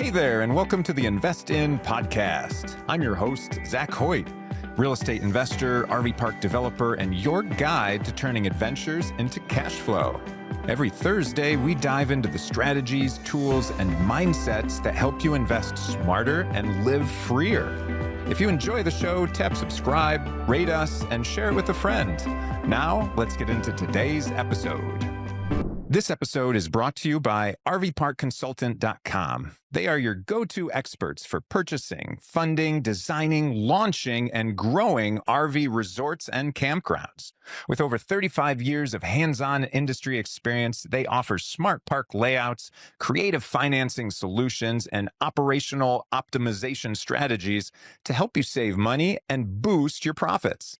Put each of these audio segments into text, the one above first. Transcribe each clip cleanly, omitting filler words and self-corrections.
Hey there, and welcome to the Invest In podcast. I'm your host, Zach Hoyt, real estate investor, RV park developer, and your guide to turning adventures into cash flow. Every Thursday, we dive into the strategies, tools, and mindsets that help you invest smarter and live freer. If you enjoy the show, tap subscribe, rate us, and share it with a friend. Now, let's get into today's episode. This episode is brought to you by RVParkConsultant.com. They are your go-to experts for purchasing, funding, designing, launching, and growing RV resorts and campgrounds. With over 35 years of hands-on industry experience, they offer smart park layouts, creative financing solutions, and operational optimization strategies to help you save money and boost your profits.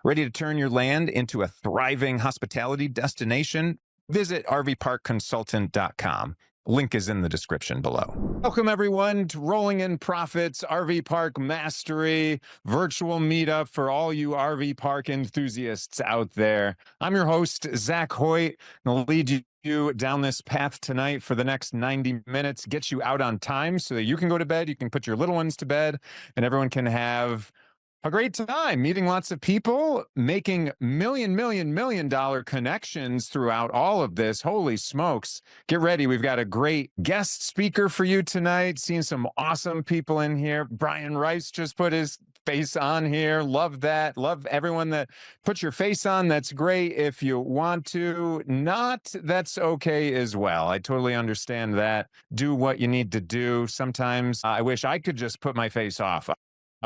Ready to turn your land into a thriving hospitality destination? Visit RVParkConsultant.com. Link is in the description below. Welcome, everyone, to Rolling in Profits RV Park Mastery virtual meetup for all you RV park enthusiasts out there. I'm your host, Zach Hoyt. I'll lead you down this path tonight for the next 90 minutes, get you out on time so that you can go to bed, you can put your little ones to bed, and everyone can have a great time meeting lots of people, making million dollar connections throughout all of this. Holy smokes. Get ready. We've got a great guest speaker for you tonight. Seeing some awesome people in here. Brian Rice just put his face on here. Love that. Love everyone that puts your face on. That's great. If you want to not, that's okay as well. I totally understand that. Do what you need to do. Sometimes I wish I could just put my face off.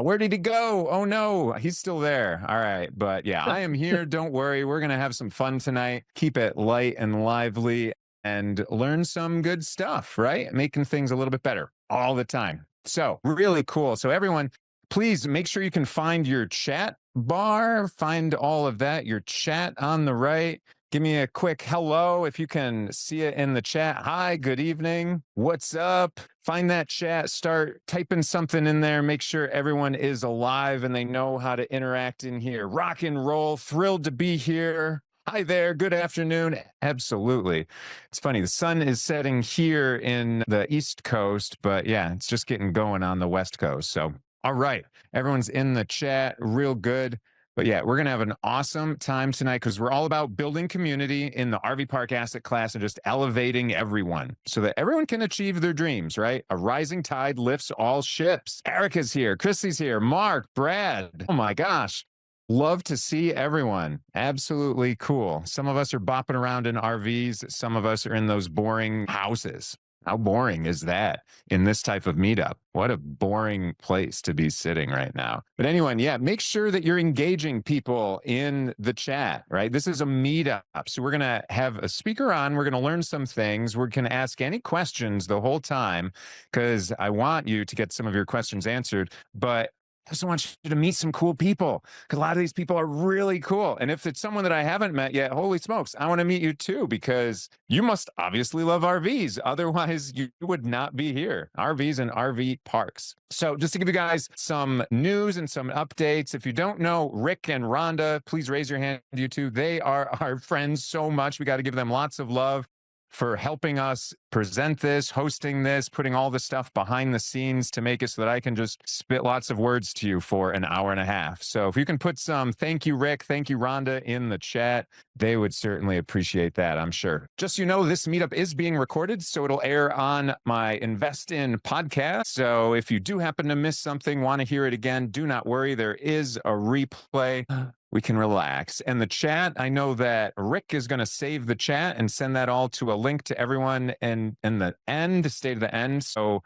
Where did he go? Oh, no, he's still there. All right. But yeah, I am here. Don't worry. We're going to have some fun tonight. Keep it light and lively and learn some good stuff, right? Making things a little bit better all the time. So really cool. So everyone, please make sure you can find your chat bar, find all of that, your chat on the right. Give me a quick hello if you can see it in the chat. Hi, good evening. What's up? Find that chat, start typing something in there. Make sure everyone is alive and they know how to interact in here. Rock and roll. Thrilled to be here. Hi there. Good afternoon. Absolutely. It's funny. The sun is setting here in the East Coast, but yeah, it's just getting going on the West Coast. So, all right. Everyone's in the chat. Real good. But yeah, we're going to have an awesome time tonight because we're all about building community in the RV park asset class and just elevating everyone so that everyone can achieve their dreams, right? A rising tide lifts all ships. Erica's here. Chrissy's here. Mark, Brad. Oh my gosh. Love to see everyone. Absolutely cool. Some of us are bopping around in RVs. Some of us are in those boring houses. How boring is that in this type of meetup? What a boring place to be sitting right now. But anyway, yeah, make sure that you're engaging people in the chat, right? This is a meetup. So we're going to have a speaker on. We're going to learn some things. We're going to ask any questions the whole time because I want you to get some of your questions answered. But I just want you to meet some cool people because a lot of these people are really cool. And if it's someone that I haven't met yet, holy smokes, I want to meet you too because you must obviously love RVs. Otherwise, you would not be here. RVs and RV parks. So just to give you guys some news and some updates, if you don't know Rick and Rhonda, please raise your hand, you two. They are our friends so much. We got to give them lots of love for helping us present this, hosting this, putting all the stuff behind the scenes to make it so that I can just spit lots of words to you for an hour and a half. So if you can put some thank you, Rick, thank you, Rhonda, in the chat, they would certainly appreciate that, I'm sure. Just so you know, this meetup is being recorded, so it'll air on my Invest In podcast. So if you do happen to miss something, want to hear it again, do not worry. There is a replay. We can relax. And the chat, I know that Rick is going to save the chat and send that all to a link to everyone in the end, state of the end. So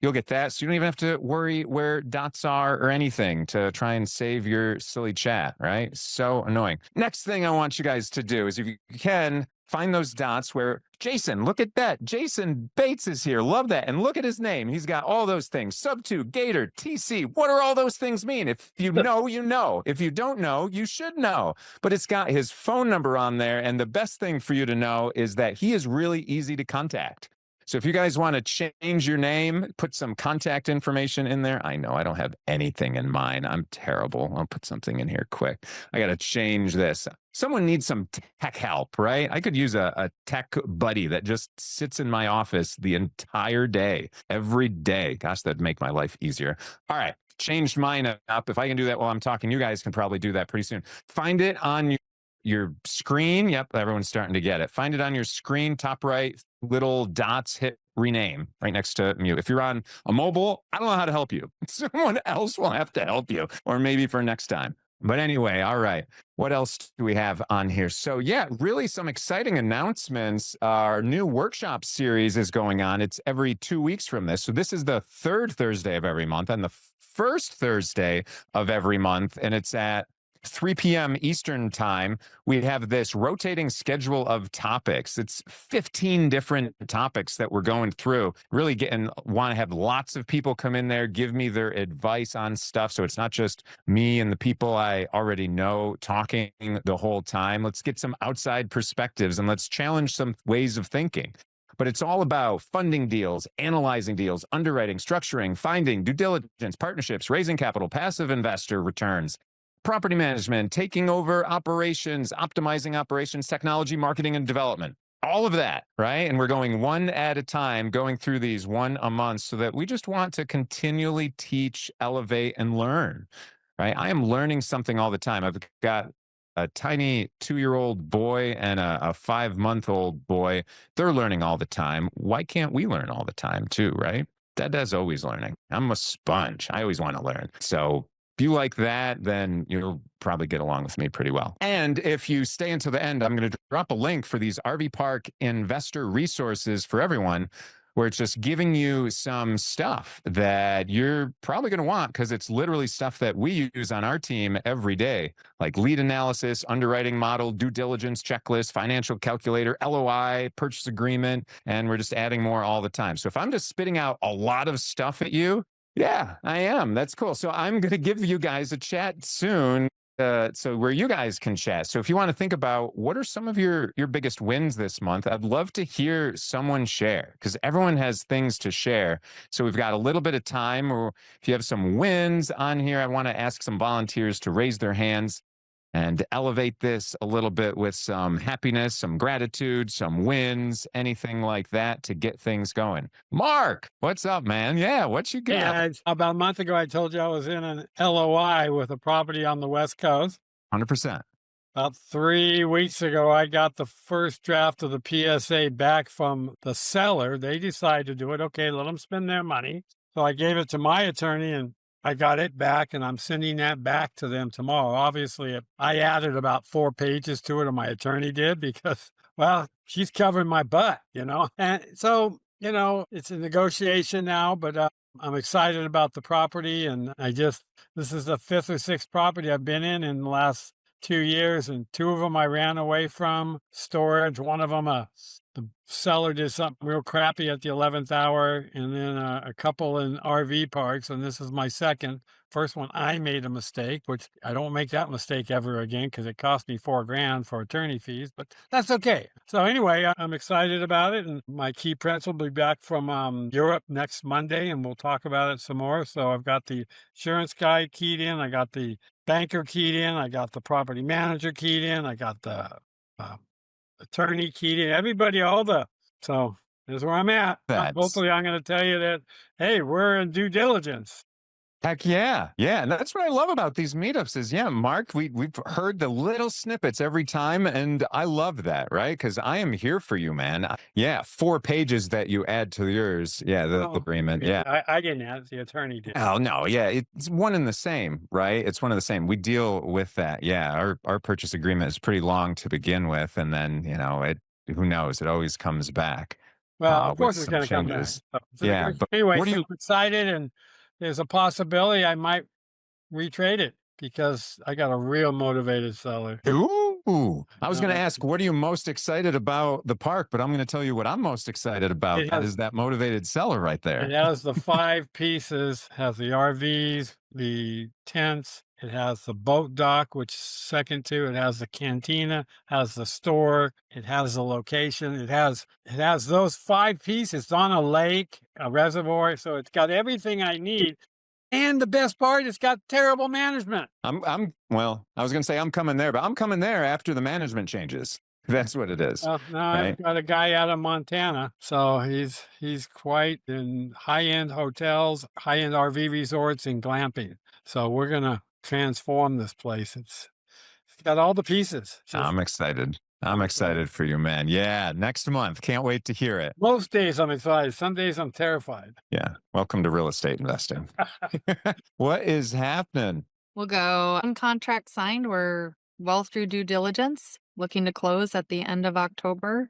you'll get that. So you don't even have to worry where dots are or anything to try and save your silly chat, right? So annoying. Next thing I want you guys to do is if you can, find those dots where Jason, look at that. Jason Bates is here. Love that. And look at his name. He's got all those things. Sub2, Gator, TC. What do all those things mean? If you know, you know. If you don't know, you should know. But it's got his phone number on there. And the best thing for you to know is that he is really easy to contact. So if you guys want to change your name, put some contact information in there. I know I don't have anything in mine. I'm terrible. I'll put something in here quick. I got to change this. Someone needs some tech help, right? I could use a tech buddy that just sits in my office the entire day, every day. Gosh, that'd make my life easier. All right, changed mine up. If I can do that while I'm talking, you guys can probably do that pretty soon. Find it on your screen. Yep, everyone's starting to get it. Find it on your screen, top right, little dots, hit rename right next to mute. If you're on a mobile, I don't know how to help you. Someone else will have to help you, or maybe for next time. But anyway, all right. What else do we have on here? So yeah, really some exciting announcements. Our new workshop series is going on. It's every 2 weeks from this. So this is the third Thursday of every month and the first Thursday of every month. And it's at 3 p.m. Eastern time. We have this rotating schedule of topics. It's 15 different topics that we're going through. Really want to have lots of people come in there, give me their advice on stuff. So it's not just me and the people I already know talking the whole time. Let's get some outside perspectives and let's challenge some ways of thinking. But it's all about funding deals, analyzing deals, underwriting, structuring, finding, due diligence, partnerships, raising capital, passive investor returns, property management, taking over operations, optimizing operations, technology, marketing, and development. All of that, right? And we're going one at a time, going through these one a month so that we just want to continually teach, elevate, and learn, right? I am learning something all the time. I've got a tiny 2-year-old boy and a 5-month-old boy. They're learning all the time. Why can't we learn all the time too, right? Dad's always learning. I'm a sponge. I always want to learn. So if you like that, then you'll probably get along with me pretty well. And if you stay until the end, I'm going to drop a link for these RV Park investor resources for everyone, where it's just giving you some stuff that you're probably going to want because it's literally stuff that we use on our team every day, like lead analysis, underwriting model, due diligence checklist, financial calculator, LOI, purchase agreement, and we're just adding more all the time. So if I'm just spitting out a lot of stuff at you, yeah, I am. That's cool. So I'm going to give you guys a chat soon. So where you guys can chat. So if you want to think about what are some of your biggest wins this month, I'd love to hear someone share because everyone has things to share. So we've got a little bit of time, or if you have some wins on here, I want to ask some volunteers to raise their hands and elevate this a little bit with some happiness, some gratitude, some wins, anything like that to get things going. Mark, what's up, man? Yeah, what you got? Yeah, about a month ago, I told you I was in an LOI with a property on the West Coast. 100%. About 3 weeks ago, I got the first draft of the PSA back from the seller. They decided to do it. Okay, let them spend their money. So I gave it to my attorney and I got it back, and I'm sending that back to them tomorrow. Obviously, I added about 4 pages to it, or my attorney did, because, well, she's covering my butt, And so, it's a negotiation now, but I'm excited about the property, and this is the 5th or 6th property I've been in the last 2 years, and 2 of them I ran away from storage. One of them, the seller did something real crappy at the 11th hour, and then a couple in RV parks, and this is my second. First one, I made a mistake, which I don't make that mistake ever again because it cost me $4,000 for attorney fees, but that's okay. So anyway, I'm excited about it, and my key prince will be back from Europe next Monday, and we'll talk about it some more. So I've got the insurance guy keyed in, I got the banker keyed in, I got the property manager keyed in, I got the attorney keyed in, everybody, so there's where I'm at. Hopefully I'm going to tell you that, hey, we're in due diligence. Heck yeah. Yeah. And that's what I love about these meetups is, yeah, Mark, we've heard the little snippets every time. And I love that, right? Because I am here for you, man. Yeah. 4 pages that you add to yours. Yeah. The agreement. Yeah. I didn't add it. The attorney did. Oh, no. Yeah. It's one and the same, right? It's one and the same. We deal with that. Yeah. Our purchase agreement is pretty long to begin with. And then, who knows? It always comes back. Well, of course it's going to come back. So, yeah. But anyway, I'm excited, and there's a possibility I might retrade it because I got a real motivated seller. Ooh, I was going to ask, what are you most excited about the park? But I'm going to tell you what I'm most excited about. That is that motivated seller right there. It has the 5 pieces, has the RVs, the tents, It has the boat dock, which is second to. It has the cantina, has the store. It has the location. It has those 5 pieces. It's on a lake, a reservoir, so it's got everything I need. And the best part, it's got terrible management. Well, I was going to say I'm coming there, but I'm coming there after the management changes. That's what it is. Well, no, right? I've got a guy out of Montana, so he's quite in high-end hotels, high-end RV resorts, and glamping. So we're gonna transform this place. It's got all the pieces. I'm excited. I'm excited for you, man. Yeah, next month. Can't wait to hear it. Most days I'm excited. Some days I'm terrified. Yeah. Welcome to real estate investing. What is happening? We'll go on contract signed. We're well through due diligence, looking to close at the end of October.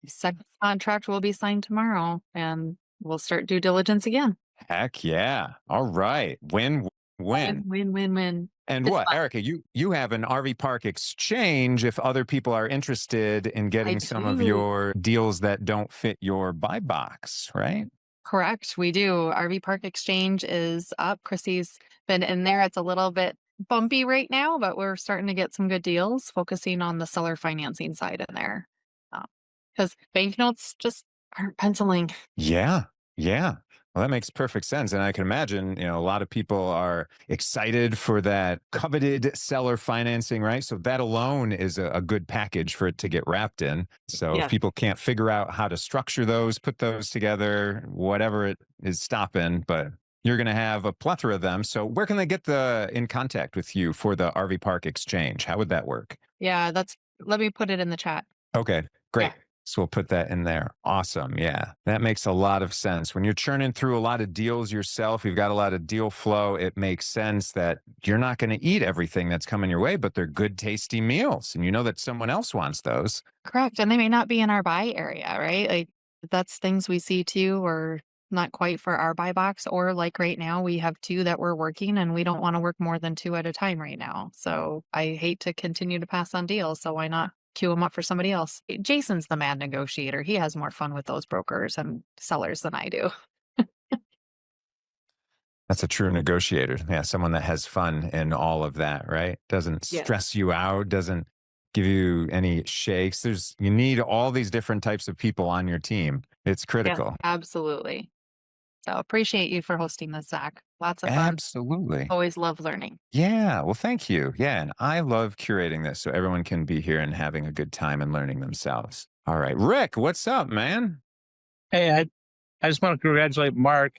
Second contract will be signed tomorrow, and we'll start due diligence again. Heck yeah. All right. Win. Win. And It's what, fun. Erica, you have an RV park exchange if other people are interested in getting some of do. your deals that don't fit your buy box, right? Correct. We do. RV Park Exchange is up. Chrissy's been in there. It's a little bit bumpy right now, but we're starting to get some good deals, focusing on the seller financing side in there. Because banknotes just aren't penciling. Yeah. Yeah. Well, that makes perfect sense. And I can imagine, a lot of people are excited for that coveted seller financing, right? So that alone is a good package for it to get wrapped in. So Yeah. if people can't figure out how to structure those, put those together, whatever it is stopping, but you're going to have a plethora of them. So where can they get in contact with you for the RV Park Exchange? How would that work? Yeah, let me put it in the chat. Okay, great. Yeah. So we'll put that in there. Awesome. Yeah, that makes a lot of sense. When you're churning through a lot of deals yourself, you've got a lot of deal flow. It makes sense that you're not going to eat everything that's coming your way, but they're good, tasty meals. And you know that someone else wants those. Correct. And they may not be in our buy area, right? Like that's things we see too, or not quite for our buy box, or like right now we have 2 that we're working and we don't want to work more than 2 at a time right now. So I hate to continue to pass on deals. So why not queue them up for somebody else? Jason's the mad negotiator. He has more fun with those brokers and sellers than I do. That's a true negotiator. Yeah, someone that has fun in all of that, right? Doesn't stress you out, doesn't give you any shakes. You need all these different types of people on your team. It's critical. Yeah, absolutely. So appreciate you for hosting this, Zach. Lots of fun. Absolutely. Always love learning. Yeah. Well, thank you. Yeah. And I love curating this so everyone can be here and having a good time and learning themselves. All right. Rick, what's up, man? Hey, I just want to congratulate Mark.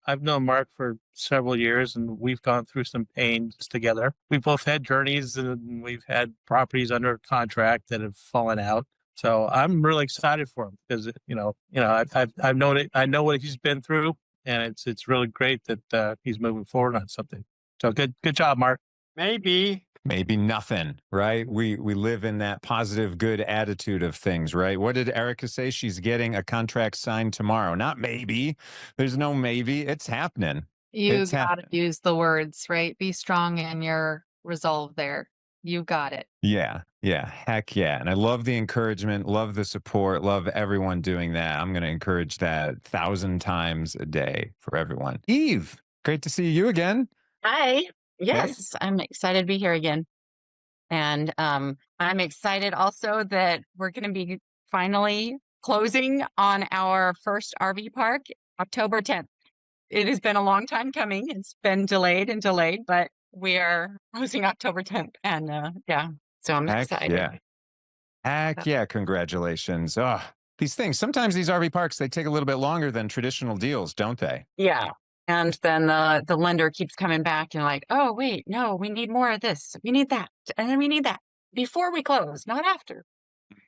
I've known Mark for several years, and we've gone through some pains together. We both had journeys, and we've had properties under contract that have fallen out. So I'm really excited for him because I've known it. I know what he's been through, and it's really great that he's moving forward on something. So good job, Mark. Maybe Nothing, right? We live in that positive, good attitude of things, right? What did Erica say? She's getting a contract signed tomorrow. Not maybe. There's no maybe. It's happening. You got to use the words, right? Be strong in your resolve there. You got it. Yeah. Yeah. Heck yeah. And I love the encouragement, love the support, love everyone doing that. I'm going to encourage that 1,000 times a day for everyone. Eve, great to see you again. Hi. Yes, I'm excited to be here again. And I'm excited also that we're going to be finally closing on our first RV park October 10th. It has been a long time coming. It's been delayed, but we are closing October 10th. And so I'm excited. Yeah. Heck yeah. Congratulations. Oh, these things, sometimes these RV parks, they take a little bit longer than traditional deals, don't they? Yeah. And then the lender keeps coming back and like, oh, wait, no, we need more of this. We need that. And then we need that before we close, not after.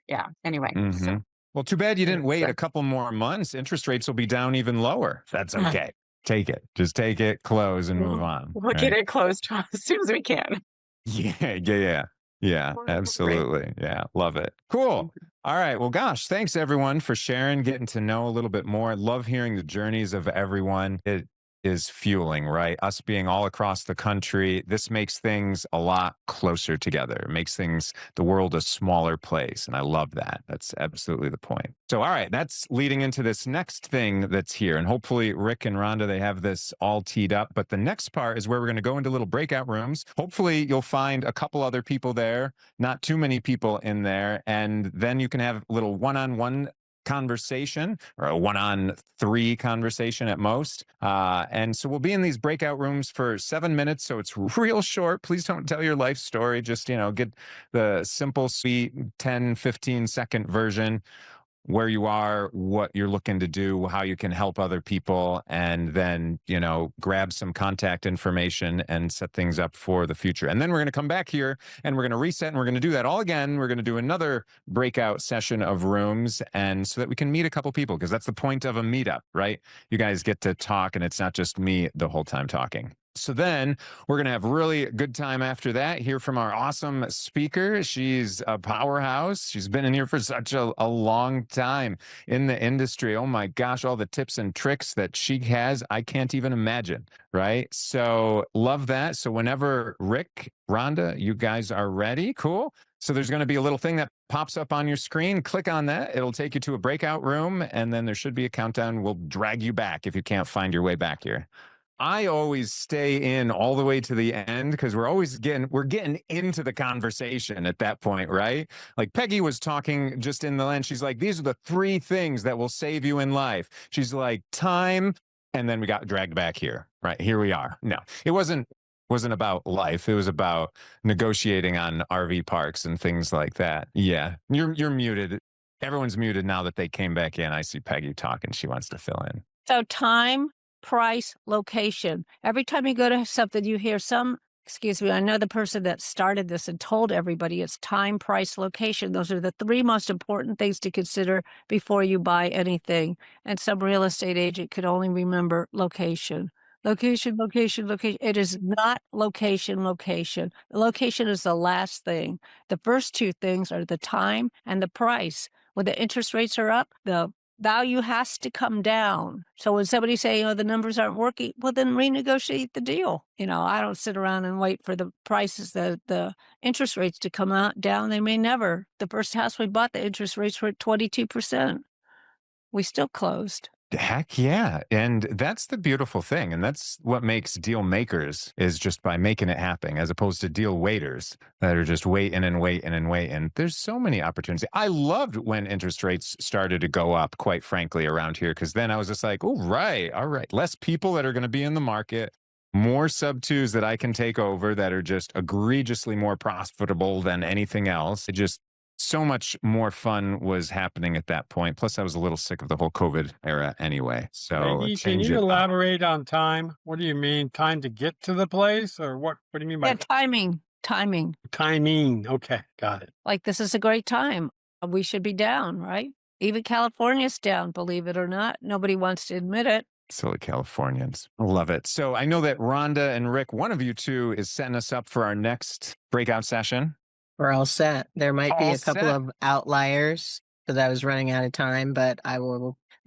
Yeah. Anyway. So. Well, too bad you didn't wait a couple more months. Interest rates will be down even lower. That's okay. Take it. Just take it, close, and move on. We'll get it closed as soon as we can. Yeah, absolutely. Yeah, love it. Cool. All right. Well, gosh, thanks everyone for sharing, getting to know a little bit more. I love hearing the journeys of everyone. is fueling, right? Us being all across the country, this makes things a lot closer together. It makes the world a smaller place. And I love that. That's absolutely the point. So, all right, that's leading into this next thing that's here. And hopefully Rick and Rhonda, they have this all teed up. But the next part is where we're going to go into little breakout rooms. Hopefully you'll find a couple other people there, not too many people in there. And then you can have a little one-on-one conversation, or a 1-on-3 conversation at most. And so we'll be in these breakout rooms for 7 minutes. So it's real short. Please don't tell your life story. Just, get the simple, sweet 10, 15-second version, where you are, what you're looking to do, how you can help other people, and then, grab some contact information and set things up for the future. And then we're going to come back here and we're going to reset, and we're going to do that all again. We're going to do another breakout session of rooms, and so that we can meet a couple people, because that's the point of a meetup, right? You guys get to talk, and it's not just me the whole time talking. So then we're going to have really good time after that. Hear from our awesome speaker. She's a powerhouse. She's been in here for such a long time in the industry. Oh my gosh, all the tips and tricks that she has, I can't even imagine, right? So love that. So whenever Rick, Rhonda, you guys are ready, cool. So there's going to be a little thing that pops up on your screen. Click on that. It'll take you to a breakout room, and then there should be a countdown. We'll drag you back if you can't find your way back here. I always stay in all the way to the end, because we're getting into the conversation at that point, right? Like Peggy was talking just in the end. She's like, these are the 3 things that will save you in life. She's like, time. And then we got dragged back here, right? Here we are. No, it wasn't about life. It was about negotiating on RV parks and things like that. Yeah. You're muted. Everyone's muted now that they came back in. I see Peggy talking. She wants to fill in. So time, price, location. Every time you go to something, you hear I know the person that started this and told everybody it's time, price, location. Those are the 3 most important things to consider before you buy anything. And some real estate agent could only remember location. Location. It is not location. The location is the last thing. The first 2 things are the time and the price. When the interest rates are up, the value has to come down. So when somebody say, the numbers aren't working, well, then renegotiate the deal. I don't sit around and wait for the prices, the interest rates to come down. They may never. The first house we bought, the interest rates were at 22%. We still closed. Heck yeah. And that's the beautiful thing. And that's what makes deal makers, is just by making it happen, as opposed to deal waiters that are just waiting and waiting and waiting. There's so many opportunities. I loved when interest rates started to go up, quite frankly, around here, because then I was just like, oh, right. All right. Less people that are going to be in the market, more sub-2s that I can take over that are just egregiously more profitable than anything else. It just, so much more fun was happening at that point. Plus, I was a little sick of the whole COVID era anyway. So, Peggy, can you elaborate on time? What do you mean? Time to get to the place, or what? What do you mean by timing? Timing. Okay, got it. Like, this is a great time. We should be down, right? Even California's down, believe it or not. Nobody wants to admit it. Silly Californians. I love it. So I know that Rhonda and Rick, one of you two, is setting us up for our next breakout session. We're all set. There might be a couple of outliers because I was running out of time, but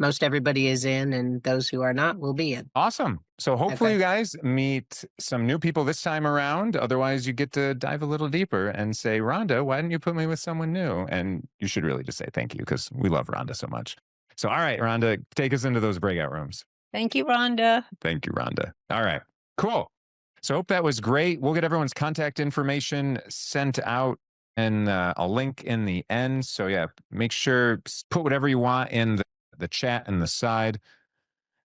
most everybody is in, and those who are not will be in. Awesome. So hopefully you guys meet some new people this time around. Otherwise, you get to dive a little deeper and say, Rhonda, why didn't you put me with someone new? And you should really just say thank you, because we love Rhonda so much. So, all right, Rhonda, take us into those breakout rooms. Thank you, Rhonda. Thank you, Rhonda. All right, cool. So hope that was great. We'll get everyone's contact information sent out and a link in the end. So yeah, make sure, put whatever you want in the chat and the side,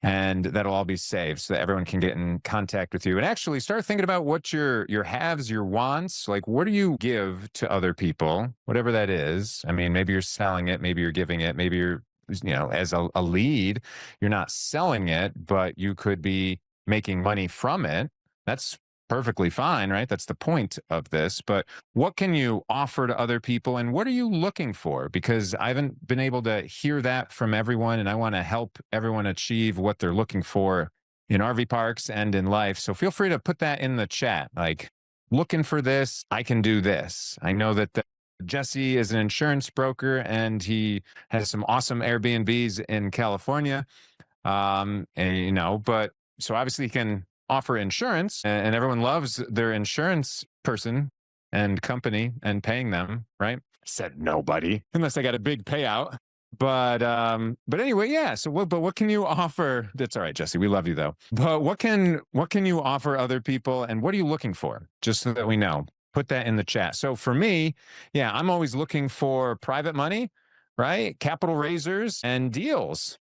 and that'll all be saved so that everyone can get in contact with you. And actually start thinking about what your haves, your wants, like what do you give to other people, whatever that is. I mean, maybe you're selling it, maybe you're giving it, maybe you're, as a lead, you're not selling it, but you could be making money from it. That's perfectly fine, right? That's the point of this. But what can you offer to other people, and what are you looking for? Because I haven't been able to hear that from everyone, and I want to help everyone achieve what they're looking for in RV parks and in life. So feel free to put that in the chat. Like, looking for this, I can do this. I know that Jesse is an insurance broker, and he has some awesome Airbnbs in California. But So obviously you can offer insurance, and everyone loves their insurance person and company and paying them, right? Said nobody, unless they got a big payout. But anyway, yeah. So what can you offer? That's all right, Jesse. We love you though. But what can you offer other people, and what are you looking for? Just so that we know. Put that in the chat. So for me, yeah, I'm always looking for private money, right? Capital raisers and deals.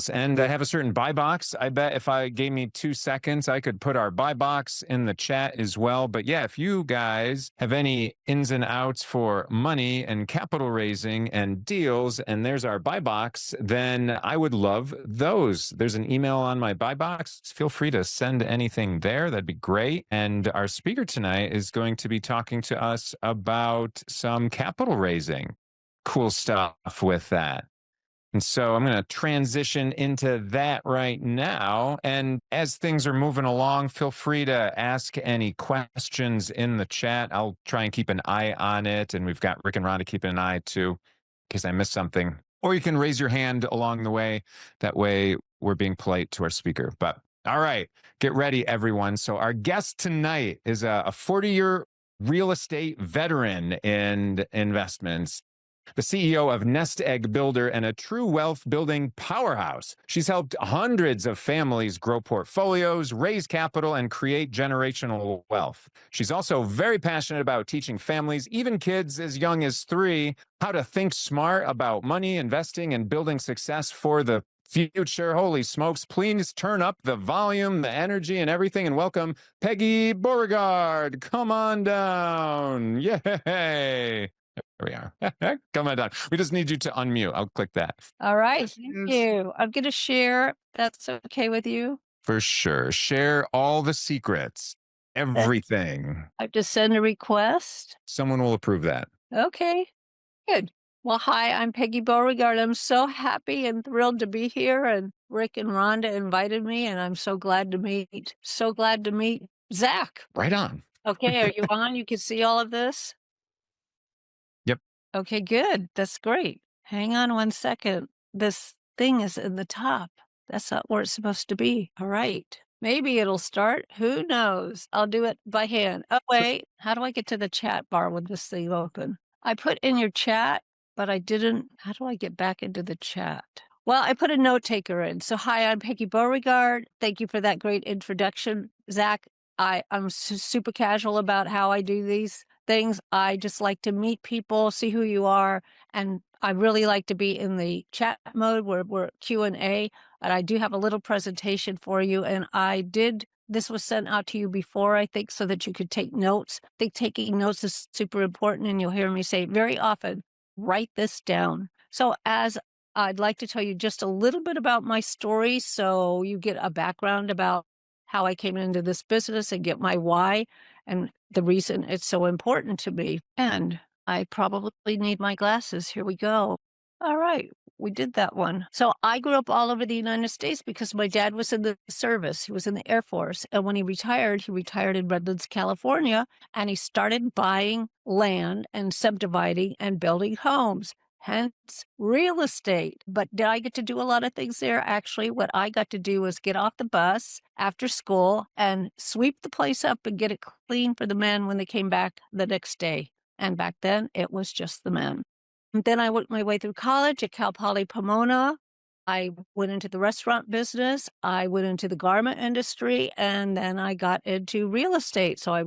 And I have a certain buy box. I bet if I gave me 2 seconds, I could put our buy box in the chat as well. But yeah, if you guys have any ins and outs for money and capital raising and deals, and there's our buy box, then I would love those. There's an email on my buy box. Feel free to send anything there. That'd be great. And our speaker tonight is going to be talking to us about some capital raising. Cool stuff with that. And so I'm going to transition into that right now. And as things are moving along, feel free to ask any questions in the chat. I'll try and keep an eye on it. And we've got Rick and Rhonda keeping an eye too, in case I missed something. Or you can raise your hand along the way. That way we're being polite to our speaker. But all right, get ready, everyone. So our guest tonight is a 40-year real estate veteran in investments, the CEO of Nest Egg Builder and a true wealth building powerhouse. She's helped hundreds of families grow portfolios, raise capital, and create generational wealth. She's also very passionate about teaching families, even kids as young as 3, how to think smart about money, investing, and building success for the future. Holy smokes. Please turn up the volume, the energy, and everything, and welcome Peggy Beauregard. Come on down. Yay. There we are. Come on down. We just need you to unmute. I'll click that. All right. Thank you. I'm going to share. That's okay with you? For sure. Share all the secrets. Everything. I have to send a request. Someone will approve that. Okay. Good. Well, hi, I'm Peggy Beauregard. I'm so happy and thrilled to be here. And Rick and Rhonda invited me, and I'm so glad to meet Zach. Right on. Okay. Are you on? You can see all of this? Yep. Okay, good. That's great. Hang on 1 second. This thing is in the top. That's not where it's supposed to be. All right. Maybe it'll start. Who knows? I'll do it by hand. Oh, wait. How do I get to the chat bar with this thing open? I put in your chat, but I didn't. How do I get back into the chat? Well, I put a note taker in. So, hi, I'm Peggy Beauregard. Thank you for that great introduction, Zach. I'm super casual about how I do these things. I just like to meet people, see who you are, and I really like to be in the chat mode where we're Q&A. And I do have a little presentation for you, and this was sent out to you before, I think, so that you could take notes. I think taking notes is super important, and you'll hear me say very often, write this down. So as I'd like to tell you just a little bit about my story so you get a background about how I came into this business and get my why and the reason it's so important to me. And I probably need my glasses. Here we go. All right. We did that one. So I grew up all over the United States because my dad was in the service. He was in the Air Force. And when he retired in Redlands, California, and he started buying land and subdividing and building homes. Hence real estate. But did I get to do a lot of things there? Actually, what I got to do was get off the bus after school and sweep the place up and get it clean for the men when they came back the next day. And back then, it was just the men. And then I worked my way through college at Cal Poly Pomona. I went into the restaurant business. I went into the garment industry, and then I got into real estate. So I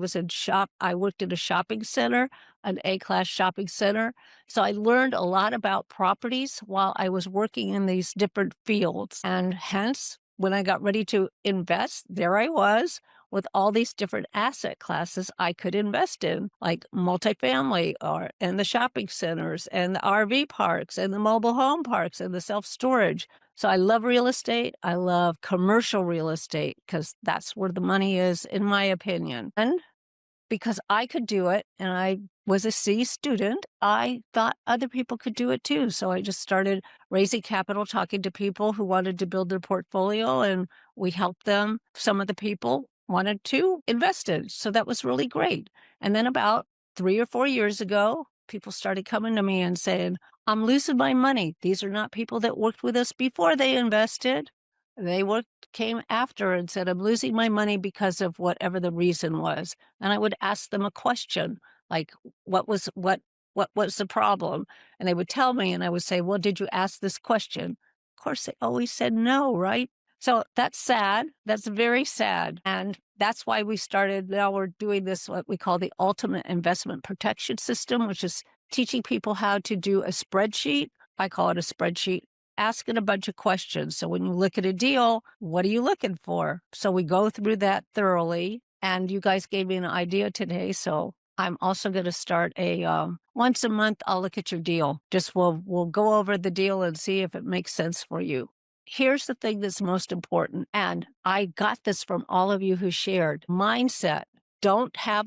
worked at a shopping center, an A-class shopping center. So I learned a lot about properties while I was working in these different fields. And hence, when I got ready to invest, there I was with all these different asset classes I could invest in, like multifamily and the shopping centers and the RV parks and the mobile home parks and the self-storage. So I love real estate. I love commercial real estate because that's where the money is, in my opinion. And because I could do it and I was a C student, I thought other people could do it too. So I just started raising capital, talking to people who wanted to build their portfolio, and we helped them. Some of the people wanted to invest in. So that was really great. And then about 3 or 4 years ago, people started coming to me and saying, I'm losing my money. These are not people that worked with us before they invested. They came after and said, I'm losing my money because of whatever the reason was. And I would ask them a question like, what was the problem? And they would tell me, and I would say, well, did you ask this question? Of course, they always said no, right? So that's sad. That's very sad. And that's why we started. Now we're doing this, what we call the ultimate investment protection system, which is teaching people how to do a spreadsheet. I call it a spreadsheet, asking a bunch of questions. So when you look at a deal, what are you looking for? So we go through that thoroughly. And you guys gave me an idea today. So I'm also going to start a once a month, I'll look at your deal. Just we'll go over the deal and see if it makes sense for you. Here's the thing that's most important. And I got this from all of you who shared mindset. Don't have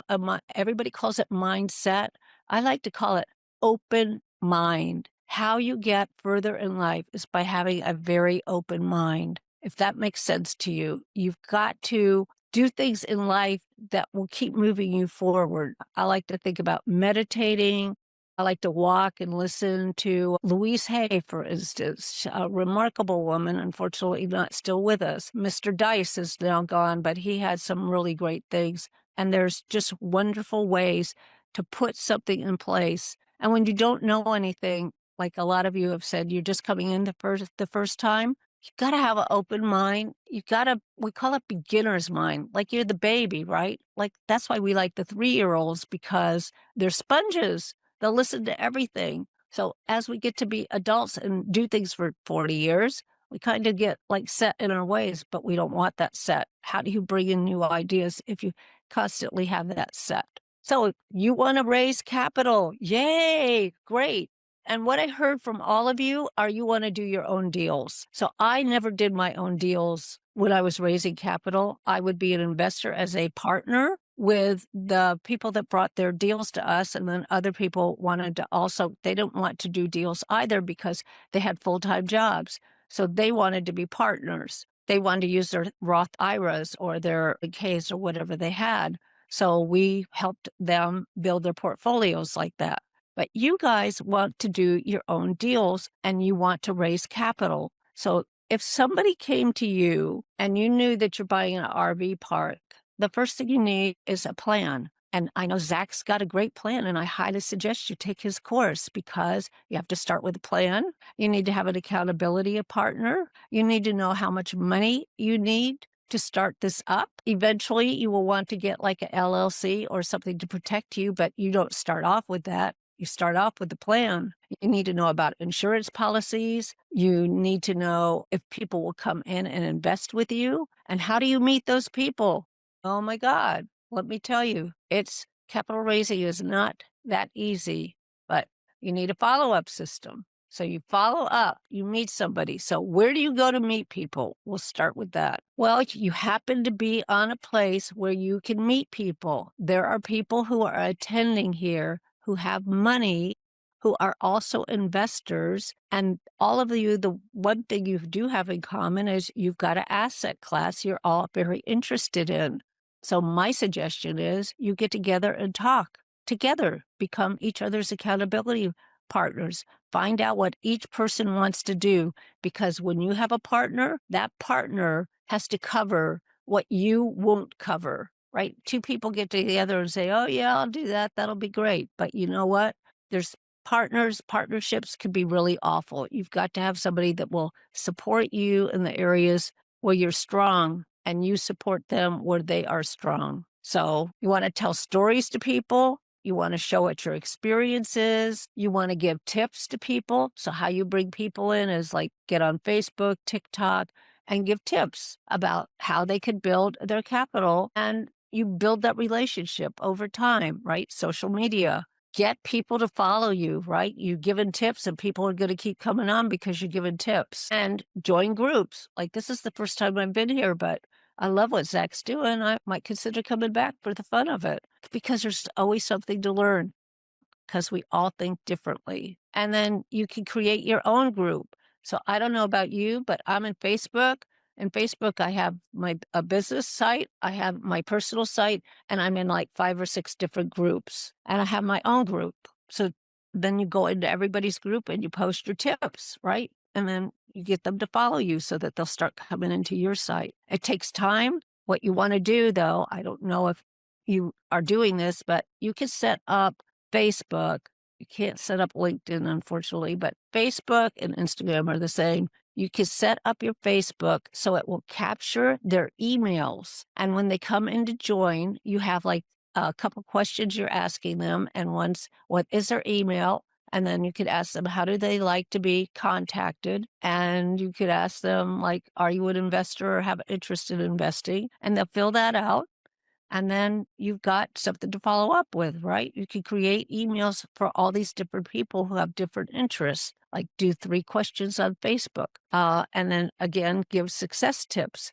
everybody calls it mindset. I like to call it open mind. How you get further in life is by having a very open mind. If that makes sense to you, you've got to do things in life that will keep moving you forward. I like to think about meditating. I like to walk and listen to Louise Hay, for instance, a remarkable woman, unfortunately not still with us. Mr. Dice is now gone, but he had some really great things. And there's just wonderful ways to put something in place. And when you don't know anything, like a lot of you have said, you're just coming in the first time, you got to have an open mind. We call it beginner's mind, like you're the baby, right? Like that's why we like the 3-year-olds, because they're sponges. They'll listen to everything. So as we get to be adults and do things for 40 years, we kind of get like set in our ways, but we don't want that set. How do you bring in new ideas if you constantly have that set? So you want to raise capital. Yay, great. And what I heard from all of you are you want to do your own deals. So I never did my own deals when I was raising capital. I would be an investor as a partner with the people that brought their deals to us. And then other people wanted to also, they didn't want to do deals either because they had full-time jobs. So they wanted to be partners. They wanted to use their Roth IRAs or their Ks or whatever they had. So we helped them build their portfolios like that. But you guys want to do your own deals and you want to raise capital. So if somebody came to you and you knew that you're buying an RV park, the first thing you need is a plan. And I know Zach's got a great plan, and I highly suggest you take his course because you have to start with a plan. You need to have an accountability partner. You need to know how much money you need to start this up. Eventually, you will want to get like an LLC or something to protect you, but you don't start off with that. You start off with the plan. You need to know about insurance policies. You need to know if people will come in and invest with you. And how do you meet those people? Oh my God, let me tell you, capital raising is not that easy, but you need a follow-up system. So you follow up, you meet somebody. So where do you go to meet people? We'll start with that. Well, you happen to be on a place where you can meet people. There are people who are attending here who have money, who are also investors. And all of you, the one thing you do have in common is you've got an asset class you're all very interested in. So my suggestion is you get together and talk together, become each other's accountability partners, find out what each person wants to do. Because when you have a partner, that partner has to cover what you won't cover. Right? 2 people get together and say, oh, yeah, I'll do that. That'll be great. But you know what? There's partnerships can be really awful. You've got to have somebody that will support you in the areas where you're strong and you support them where they are strong. So you want to tell stories to people. You want to show what your experience is. You want to give tips to people. So how you bring people in is like get on Facebook, TikTok, and give tips about how they could build their capital. And you build that relationship over time, right? Social media. Get people to follow you, right? You're giving tips and people are going to keep coming on because you're giving tips. And join groups. Like this is the first time I've been here, but I love what Zach's doing. I might consider coming back for the fun of it because there's always something to learn because we all think differently. And then you can create your own group. So I don't know about you, but I'm in Facebook. In Facebook, I have a business site, I have my personal site, and I'm in like 5 or 6 different groups. And I have my own group. So then you go into everybody's group and you post your tips, right? And then you get them to follow you so that they'll start coming into your site. It takes time. What you want to do, though, I don't know if you are doing this, but you can set up Facebook. You can't set up LinkedIn, unfortunately, but Facebook and Instagram are the same. You can set up your Facebook so it will capture their emails. And when they come in to join, you have like a couple questions you're asking them. And once, what is their email? And then you could ask them, how do they like to be contacted? And you could ask them, like, are you an investor or have interest in investing? And they'll fill that out. And then you've got something to follow up with, right? You can create emails for all these different people who have different interests, like do 3 questions on Facebook. And then again, give success tips.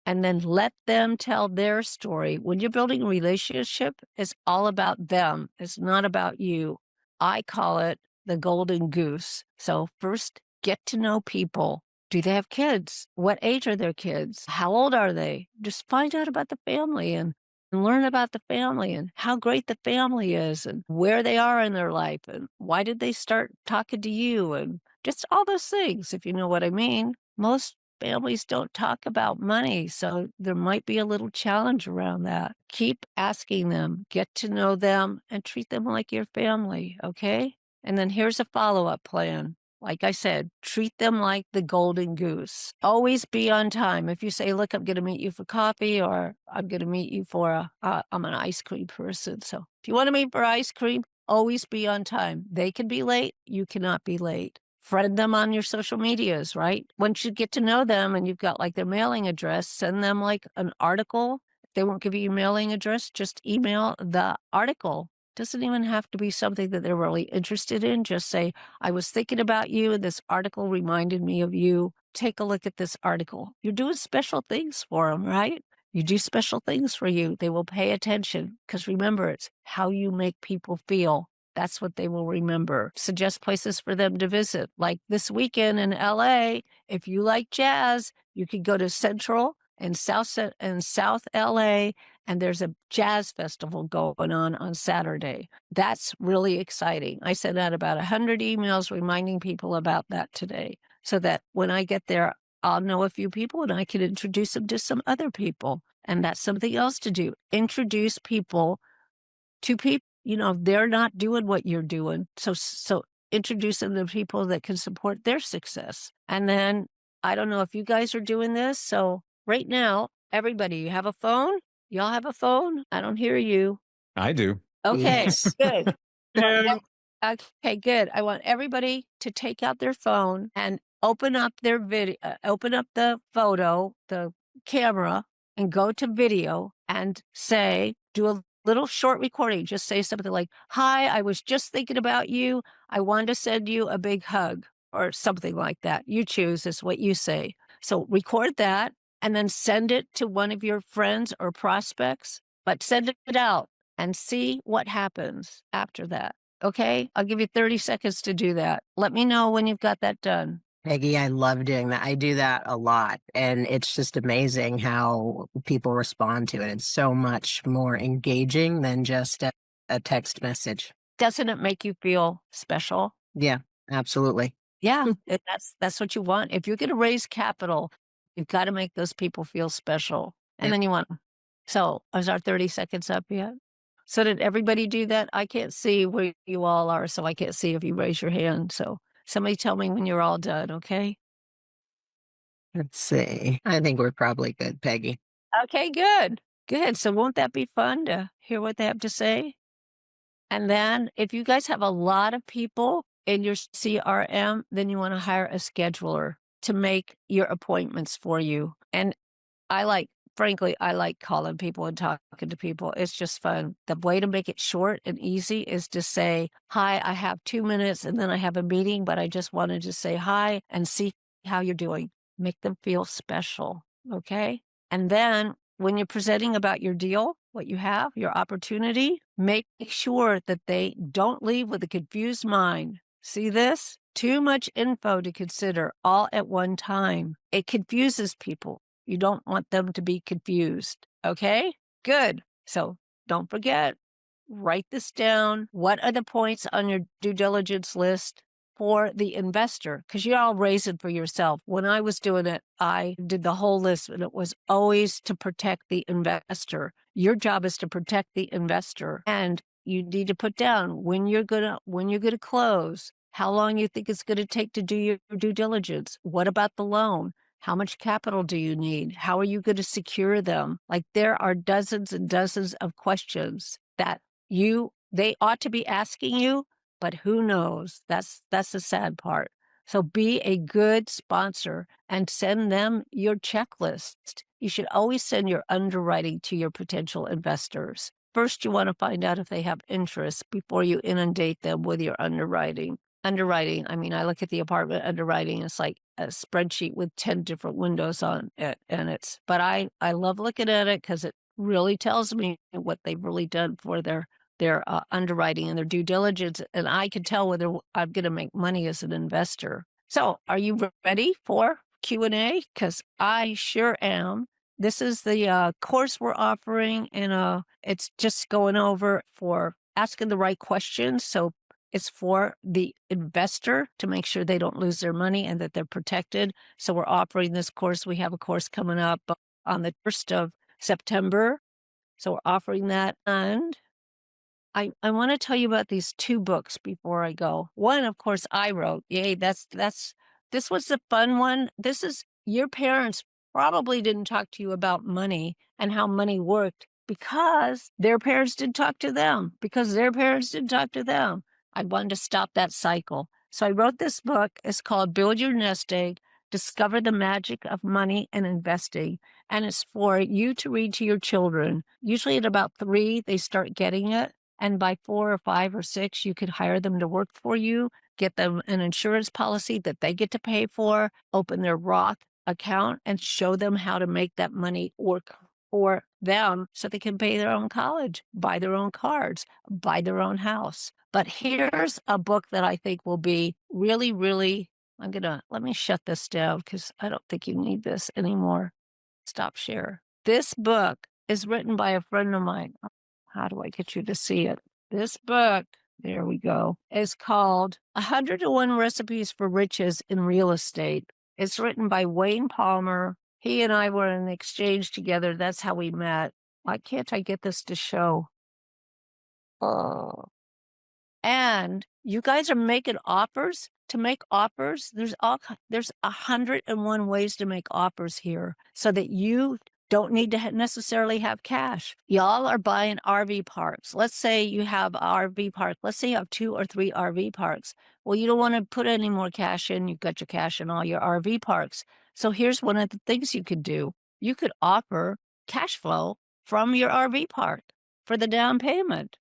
And then let them tell their story. When you're building a relationship, it's all about them. It's not about you. I call it the golden goose. So first, get to know people. Do they have kids? What age are their kids? How old are they? Just find out about the family and learn about the family and how great the family is and where they are in their life and why did they start talking to you and just all those things, if you know what I mean. Most families don't talk about money, so there might be a little challenge around that. Keep asking them, get to know them, and treat them like your family, okay? And then here's a follow-up plan. Like I said, treat them like the golden goose. Always be on time. If you say, look, I'm going to meet you for coffee or I'm going to meet you for, I'm an ice cream person. So if you want to meet for ice cream, always be on time. They can be late. You cannot be late. Friend them on your social medias, right? Once you get to know them and you've got like their mailing address, send them like an article. If they won't give you your mailing address, just email the article. Doesn't even have to be something that they're really interested in. Just say, I was thinking about you and this article reminded me of you. Take a look at this article. You're doing special things for them, right? You do special things for you. They will pay attention because remember, it's how you make people feel. That's what they will remember. Suggest places for them to visit. Like this weekend in LA, if you like jazz, you could go to Central and South LA, and there's a jazz festival going on Saturday. That's really exciting. I sent out about 100 emails reminding people about that today so that when I get there, I'll know a few people and I can introduce them to some other people. And that's something else to do. Introduce people to people. You know, they're not doing what you're doing. So introduce them to people that can support their success. And then I don't know if you guys are doing this. So right now, everybody, you have a phone? Y'all have a phone? I don't hear you. I do. Okay, Yes. good. Yeah. Okay, good. I want everybody to take out their phone and open up their video, open up the photo, the camera, and go to video and say, do a little short recording. Just say something like, hi, I was just thinking about you. I wanted to send you a big hug or something like that. You choose is what you say. So record that and then send it to one of your friends or prospects, but send it out and see what happens after that. Okay? I'll give you 30 seconds to do that. Let me know when you've got that done. Peggy, I love doing that. I do that a lot. And it's just amazing how people respond to it. It's so much more engaging than just a text message. Doesn't it make you feel special? Yeah, absolutely. Yeah, that's what you want. If you're going to raise capital, you've got to make those people feel special. And Yep. then you want. So is our 30 seconds up yet? So did everybody do that? I can't see where you all are, so I can't see if you raise your hand. So somebody tell me when you're all done, okay? Let's see. I think we're probably good, Peggy. Okay, good. Good. So won't that be fun to hear what they have to say? And then if you guys have a lot of people in your CRM, then you want to hire a scheduler to make your appointments for you. And frankly, I like calling people and talking to people. It's just fun. The way to make it short and easy is to say, hi, I have 2 minutes and then I have a meeting, but I just wanted to say hi and see how you're doing. Make them feel special. Okay. And then when you're presenting about your deal, what you have, your opportunity, make sure that they don't leave with a confused mind. See this? Too much info to consider all at one time. It confuses people. You don't want them to be confused. Okay? Good. So don't forget, write this down. What are the points on your due diligence list? for the investor, because you're all raising for yourself. When I was doing it, I did the whole list, and it was always to protect the investor. Your job is to protect the investor, and you need to put down when you're gonna close, how long you think it's gonna take to do your due diligence. What about the loan? How much capital do you need? How are you going to secure them? Like, there are dozens and dozens of questions that they ought to be asking you, but who knows? That's the sad part. So be a good sponsor and send them your checklist. You should always send your underwriting to your potential investors. First, you want to find out if they have interest before you inundate them with your underwriting. Underwriting, I mean, I look at the apartment underwriting, it's like a spreadsheet with 10 different windows on it. But I love looking at it because it really tells me what they've really done for their underwriting and their due diligence. And I can tell whether I'm going to make money as an investor. So are you ready for Q&A? Because I sure am. This is the course we're offering, and it's just going over for asking the right questions. So it's for the investor to make sure they don't lose their money and that they're protected. So we're offering this course. We have a course coming up on the 1st of September. So we're offering that. And I want to tell you about these 2 books before I go. One, of course, I wrote. Yay, this was the fun one. This is, your parents probably didn't talk to you about money and how money worked because their parents didn't talk to them, I wanted to stop that cycle. So I wrote this book. It's called Build Your Nest Egg, Discover the Magic of Money and Investing. And it's for you to read to your children. Usually at about 3, they start getting it. And by 4 or 5 or 6, you could hire them to work for you, get them an insurance policy that they get to pay for, open their Roth account, and show them how to make that money work for them so they can pay their own college, buy their own cars, buy their own house. But here's a book that I think will be really, really, let me shut this down because I don't think you need this anymore. Stop share. This book is written by a friend of mine. How do I get you to see it? This book, there we go, is called 101 Recipes for Riches in Real Estate. It's written by Wayne Palmer. He and I were in an exchange together. That's how we met. Why can't I get this to show? Oh. And you guys are making offers. To make offers, there's 101 ways to make offers here so that you don't need to necessarily have cash. Y'all are buying RV parks. Let's say you have an RV park. Let's say you have 2 or 3 RV parks. Well, you don't want to put any more cash in. You've got your cash in all your RV parks. So here's one of the things you could do. You could offer cash flow from your RV park for the down payment.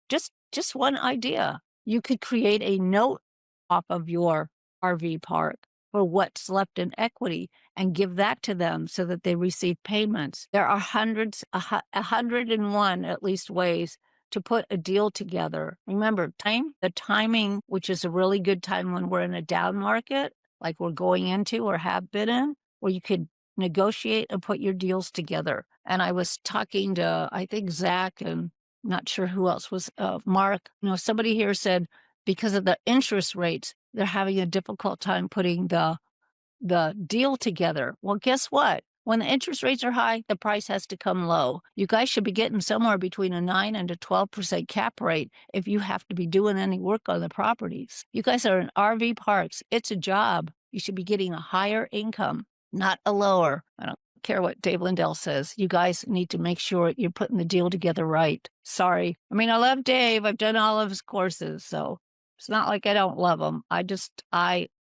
Just one idea. You could create a note off of your RV park for what's left in equity and give that to them so that they receive payments. There are 101 at least ways to put a deal together. Remember, the timing, which is a really good time when we're in a down market, like we're going into or have been in, where you could negotiate and put your deals together. And I was talking to, I think, Zach, and not sure who else was, Mark. Somebody here said because of the interest rates, they're having a difficult time putting the deal together. Well, guess what? When the interest rates are high, the price has to come low. You guys should be getting somewhere between a 9 and a 12% cap rate if you have to be doing any work on the properties. You guys are in RV parks. It's a job. You should be getting a higher income, not a lower. I don't care what Dave Lindell says. You guys need to make sure you're putting the deal together right. Sorry. I mean, I love Dave. I've done all of his courses, so it's not like I don't love him.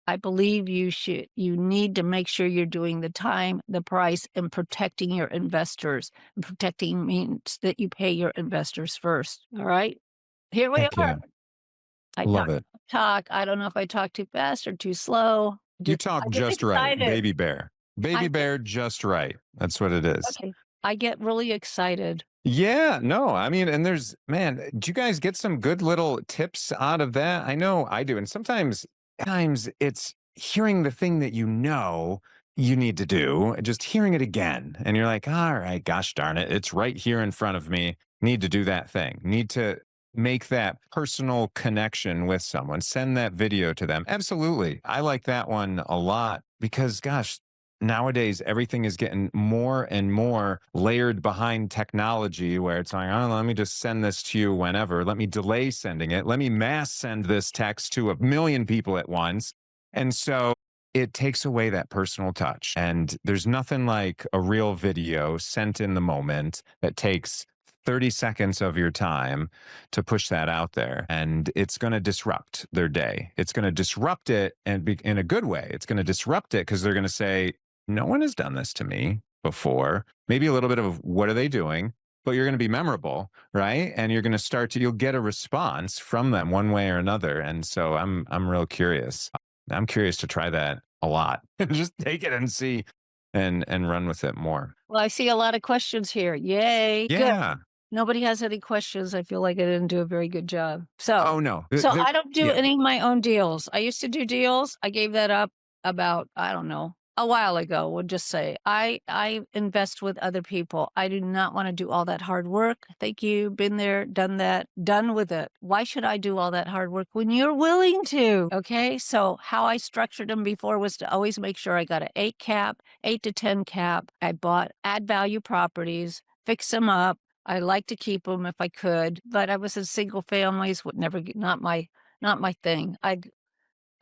I believe you need to make sure you're doing the time, the price, and protecting your investors. And protecting means that you pay your investors first. All right? Here we Heck are. yeah. I Love it. I don't know if I talk too fast or too slow. You talk just right, baby bear. Baby bear, just right. That's what it is. Okay. I get really excited. Yeah, no, I mean, and do you guys get some good little tips out of that? I know I do. And sometimes it's hearing the thing that you need to do, just hearing it again. And you're like, all right, gosh darn it. It's right here in front of me. Need to do that thing. Need to make that personal connection with someone, send that video to them. Absolutely. I like that one a lot because, gosh, nowadays everything is getting more and more layered behind technology where it's like, oh, let me just send this to you whenever. Let me delay sending it. Let me mass send this text to 1 million people at once. And so it takes away that personal touch. And there's nothing like a real video sent in the moment that takes 30 seconds of your time to push that out there. And it's going to disrupt their day. It's going to disrupt it and be in a good way. It's going to disrupt it because they're going to say, no one has done this to me before. Maybe a little bit of what are they doing? But you're going to be memorable, right? And you're going to you'll get a response from them one way or another. And so I'm real curious. I'm curious to try that a lot. Just take it and see and run with it more. Well, I see a lot of questions here. Yay. Yeah. Good. Nobody has any questions. I feel like I didn't do a very good job. Oh, no. So I don't do yeah. any of my own deals. I used to do deals. I gave that up about, I don't know, a while ago. We'll just say I invest with other people. I do not want to do all that hard work. Thank you. Been there, done that, done with it. Why should I do all that hard work when you're willing to? Okay. So how I structured them before was to always make sure I got an 8 cap, 8 to 10 cap. I bought add value properties, fix them up. I like to keep them if I could, but I was in single families, would never get, not my thing. I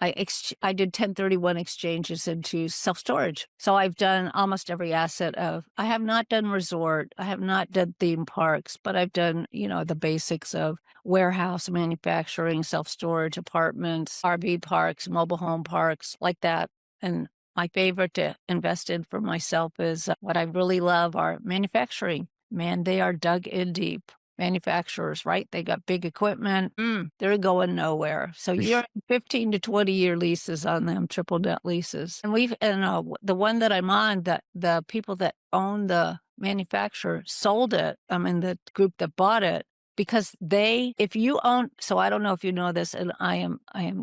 did 1031 exchanges into self-storage. So I've done almost every asset I have not done resort. I have not done theme parks, but I've done, the basics of warehouse, manufacturing, self-storage, apartments, RV parks, mobile home parks, like that. And my favorite to invest in for myself is what I really love are manufacturing. Man, they are dug in deep. Manufacturers, right? They got big equipment. They're going nowhere. So you're 15 to 20-year leases on them, triple net leases. And the one that I'm on, the people that own the manufacturer sold it. I mean, the group that bought it, because if you own, so I don't know if you know this, and I am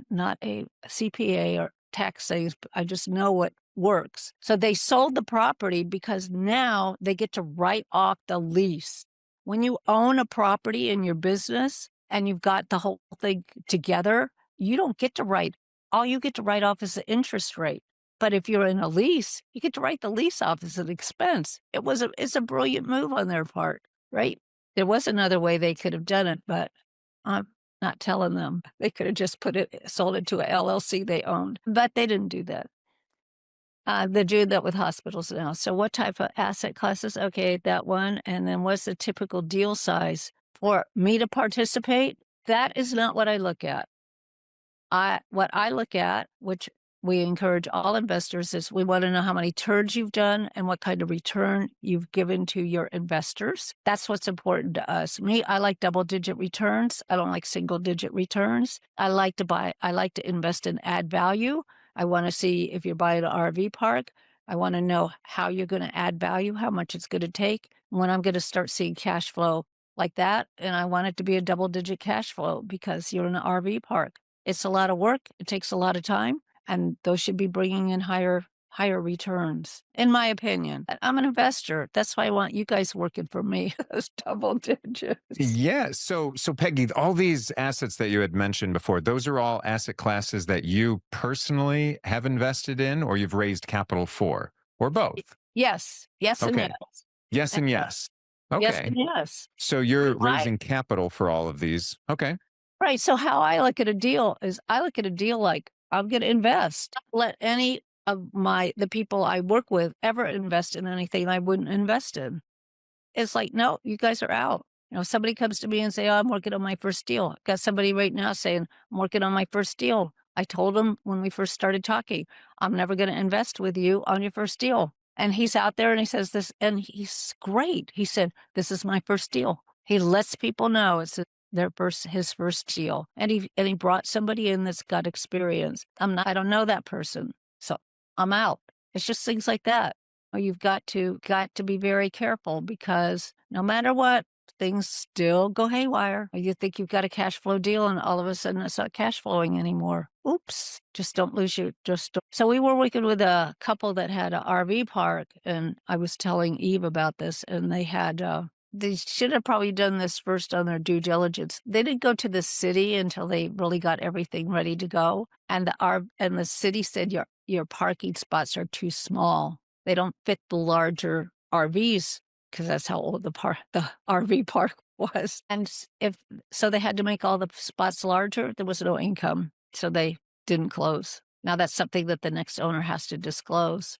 not a CPA or tax things, but I just know what works. So they sold the property because now they get to write off the lease. When you own a property in your business and you've got the whole thing together, you don't get to write. All you get to write off is the interest rate. But if you're in a lease, you get to write the lease off as an expense. It's a brilliant move on their part, right? There was another way they could have done it, but I'm not telling them. They could have just sold it to a LLC they owned, but they didn't do that. They do that with hospitals now. So what type of asset classes? Okay, that one. And then what's the typical deal size for me to participate? That is not what I look at. What I look at, which we encourage all investors, is we want to know how many turns you've done and what kind of return you've given to your investors. That's what's important to us. Me, I like double-digit returns. I don't like single-digit returns. I like to invest in add value. I want to see if you're buying an RV park. I want to know how you're going to add value, how much it's going to take, when I'm going to start seeing cash flow like that. And I want it to be a double-digit cash flow because you're in an RV park. It's a lot of work. It takes a lot of time. And those should be bringing in higher returns, in my opinion. I'm an investor. That's why I want you guys working for me. Those double digits. Yeah. So Peggy, all these assets that you had mentioned before, those are all asset classes that you personally have invested in or you've raised capital for, or both? Yes. Yes and Okay. yes. Yes and yes. Okay. Yes and yes. So you're raising capital for all of these. Okay. Right. So how I look at a deal is I look at a deal like I'm going to invest. Let any of the people I work with ever invest in anything I wouldn't invest in. It's like, no, you guys are out. Somebody comes to me and say, oh, I'm working on my first deal. I've got somebody right now saying, I'm working on my first deal. I told him when we first started talking, I'm never going to invest with you on your first deal. And he's out there and he says this, and he's great. He said, this is my first deal. He lets people know it's his first deal. And he brought somebody in that's got experience. I don't know that person. So I'm out. It's just things like that. You've got to be very careful because no matter what, things still go haywire. You think you've got a cash flow deal and all of a sudden it's not cash flowing anymore. Oops, just don't lose your, So we were working with a couple that had an RV park and I was telling Eve about this and they had they should have probably done this first on their due diligence. They didn't go to the city until they really got everything ready to go. And the city said your parking spots are too small. They don't fit the larger RVs because that's how old the RV park was. And so they had to make all the spots larger. There was no income, so they didn't close. Now that's something that the next owner has to disclose,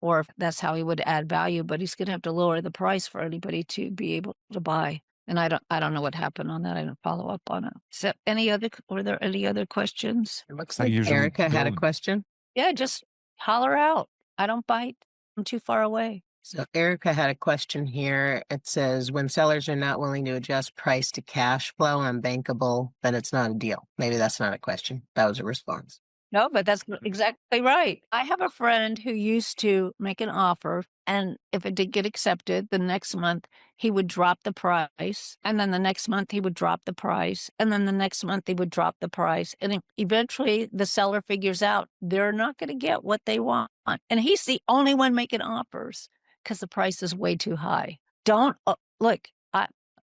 or if that's how he would add value, but he's going to have to lower the price for anybody to be able to buy. And I don't know what happened on that. I didn't follow up on it. So were there any other questions? It looks I like usually Erica had a build- question. Yeah, just holler out. I don't bite. I'm too far away. So Erica had a question here. It says, when sellers are not willing to adjust price to cash flow on bankable, then it's not a deal. Maybe that's not a question. That was a response. No, but that's exactly right. I have a friend who used to make an offer, and if it did get accepted, the next month he would drop the price, and then the next month he would drop the price, and then the next month he would drop the price. And eventually the seller figures out they're not going to get what they want. And he's the only one making offers because the price is way too high. Don't look,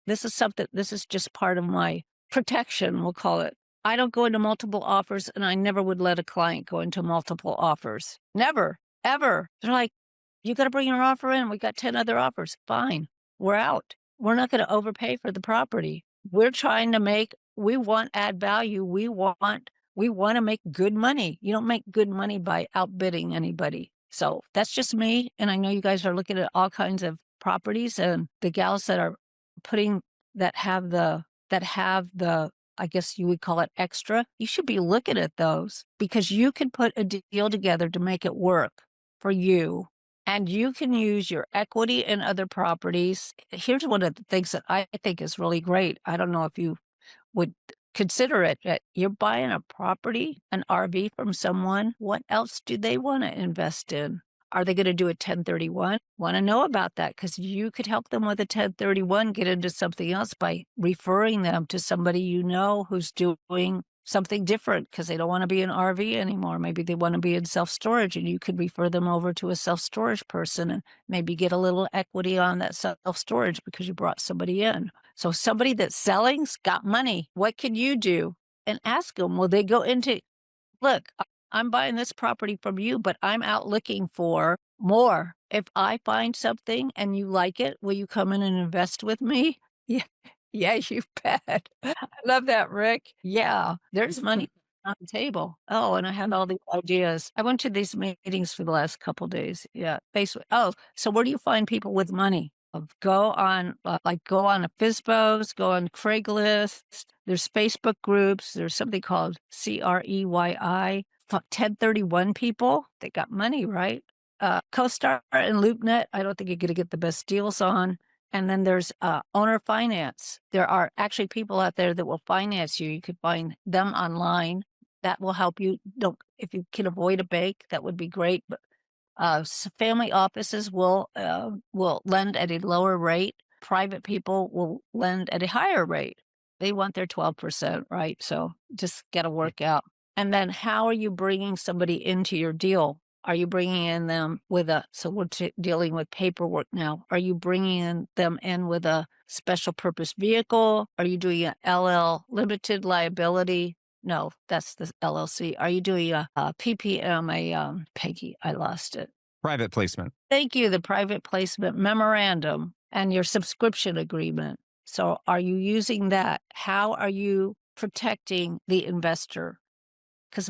this is just part of my protection, we'll call it. I don't go into multiple offers, and I never would let a client go into multiple offers. Never, ever. They're like, you got to bring your offer in. We got 10 other offers. Fine. We're out. We're not going to overpay for the property. We're trying to we want add value. We want to make good money. You don't make good money by outbidding anybody. So that's just me. And I know you guys are looking at all kinds of properties, and the gals that are that have the, I guess you would call it extra. You should be looking at those because you can put a deal together to make it work for you. And you can use your equity in other properties. Here's one of the things that I think is really great. I don't know if you would consider it. You're buying a property, an RV from someone. What else do they want to invest in? Are they going to do a 1031? Want to know about that because you could help them with a 1031, get into something else by referring them to somebody you know who's doing something different because they don't want to be an RV anymore. Maybe they want to be in self-storage, and you could refer them over to a self-storage person and maybe get a little equity on that self-storage because you brought somebody in. So somebody that's selling's got money. What can you do? And ask them, will they go into, look, I'm buying this property from you, but I'm out looking for more. If I find something and you like it, will you come in and invest with me? Yeah. Yeah, you bet. I love that, Rick. Yeah, there's money on the table. Oh, and I had all these ideas. I went to these meetings for the last couple of days. Yeah, Facebook. Oh, so where do you find people with money? Go on a FISBOs, go on Craigslist. There's Facebook groups. There's something called CREYI. 1031 people. They got money, right? CoStar and LoopNet. I don't think you're going to get the best deals on. And then there's owner finance. There are actually people out there that will finance you. You could find them online. That will help you. If you can avoid a bank, that would be great. But family offices will lend at a lower rate. Private people will lend at a higher rate. They want their 12%, right? So just got to work out. And then how are you bringing somebody into your deal? Are you bringing in them with so we're dealing with paperwork now. Are you bringing them in with a special purpose vehicle? Are you doing a LL limited liability? No, that's the LLC. Are you doing a PPM, Peggy, I lost it. Private placement. Thank you. The private placement memorandum and your subscription agreement. So are you using that? How are you protecting the investor? Because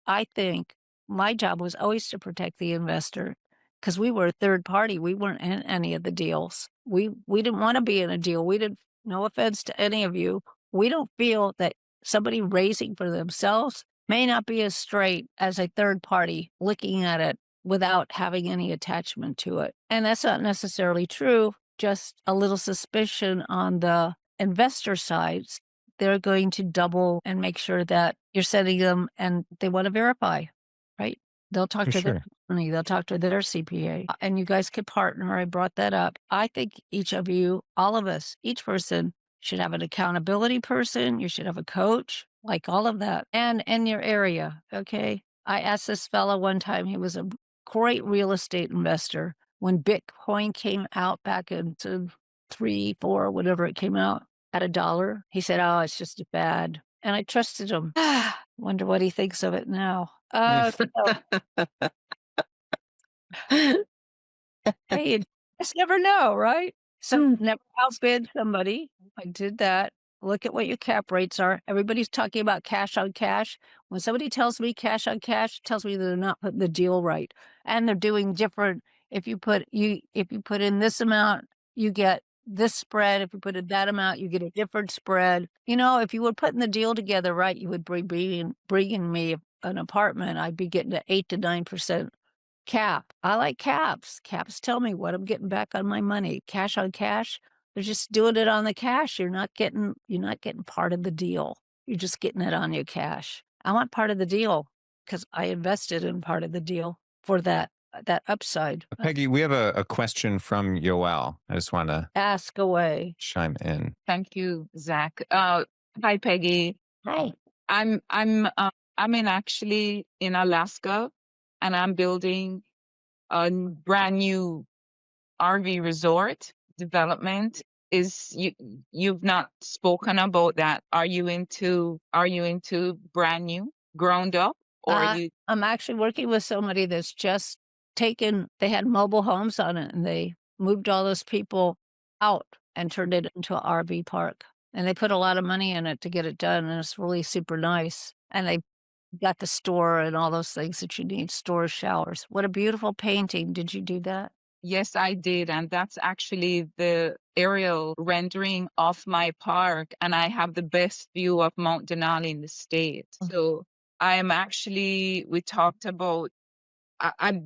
I think my job was always to protect the investor because we were a third party. We weren't in any of the deals. We didn't want to be in a deal. No offense to any of you. We don't feel that somebody raising for themselves may not be as straight as a third party looking at it without having any attachment to it. And that's not necessarily true. Just a little suspicion on the investor side. They're going to double and make sure that you're sending them, and they want to verify, right? They'll talk to their company, they'll talk to their CPA, and you guys could partner. I brought that up. I think each of you, all of us, each person should have an accountability person. You should have a coach, like all of that, and in your area, okay? I asked this fellow one time, he was a great real estate investor. When Bitcoin came out back in 3, 4, whatever it came out at $1. He said, "Oh, it's just a fad." And I trusted him. Wonder what he thinks of it now. Hey, you just never know, right? So never outbid somebody. I did that. Look at what your cap rates are. Everybody's talking about cash on cash. When somebody tells me cash on cash, it tells me they're not putting the deal right. And they're doing different. If you put in this amount, you get this spread. If you put in that amount, you get a different spread. You know, if you were putting the deal together right, you would bringing me an apartment. I'd be getting to 8 to 9% cap. I like caps. Caps tell me what I'm getting back on my money. Cash on cash, they're just doing it on the cash. You're not getting part of the deal. You're just getting it on your cash. I want part of the deal because I invested in part of the deal for that upside. Peggy, we have a question from Yoel. I just want to Ask away. chime in. Thank you, Zach. Hi, Peggy. Hi. I'm actually in Alaska, and I'm building a brand new RV resort development. You've not spoken about that? Are you into brand new, ground up, or are you? I'm actually working with somebody that's just they had mobile homes on it, and they moved all those people out and turned it into an RV park. And they put a lot of money in it to get it done, and it's really super nice. And they got the store and all those things that you need, stores, showers. What a beautiful painting. Did you do that? Yes, I did. And that's actually the aerial rendering of my park. And I have the best view of Mount Denali in the state. So we talked about, I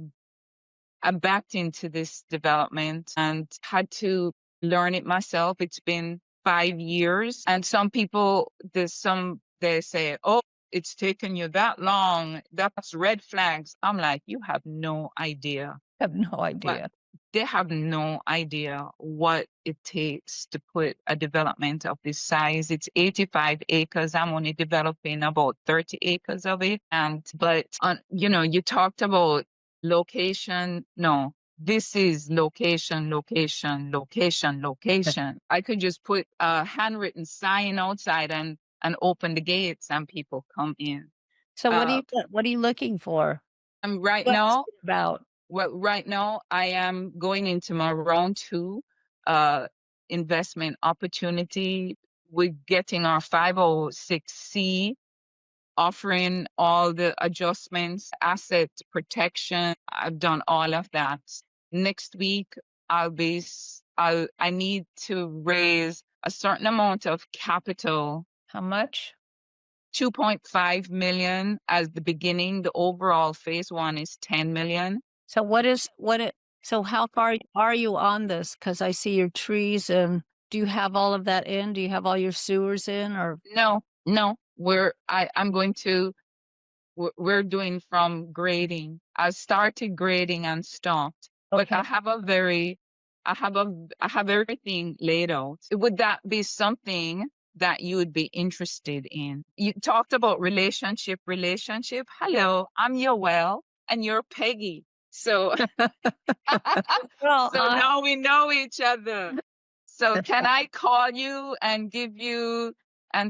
backed into this development and had to learn it myself. It's been 5 years. And some people, they say, oh, it's taken you that long. That's red flags. I'm like, you have no idea. I have no idea. They have no idea what it takes to put a development of this size. It's 85 acres. I'm only developing about 30 acres of it. You talked about location. No, this is location, location, location, location. I could just put a handwritten sign outside and open the gates and people come in. So what are you looking for? Right now, I am going into my round 2 investment opportunity. We're getting our 506C, offering all the adjustments, asset protection. I've done all of that. Next week, I need to raise a certain amount of capital. How much? 2.5 million as the beginning. The overall phase 1 is 10 million. So how far are you on this? Because I see your trees, and do you have all of that in? Do you have all your sewers in, or? No. We're doing from grading. I started grading and stopped, but I have everything laid out. Would that be something that you would be interested in? You talked about relationship. Hello, I'm Yoel and you're Peggy. So, now we know each other. So can I call you and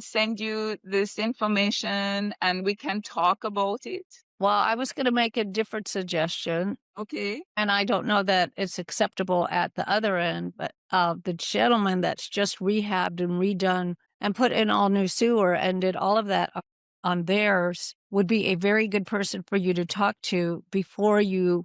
send you this information and we can talk about it? Well, I was going to make a different suggestion. Okay. And I don't know that it's acceptable at the other end, but the gentleman that's just rehabbed and redone and put in all new sewer and did all of that on theirs would be a very good person for you to talk to before you're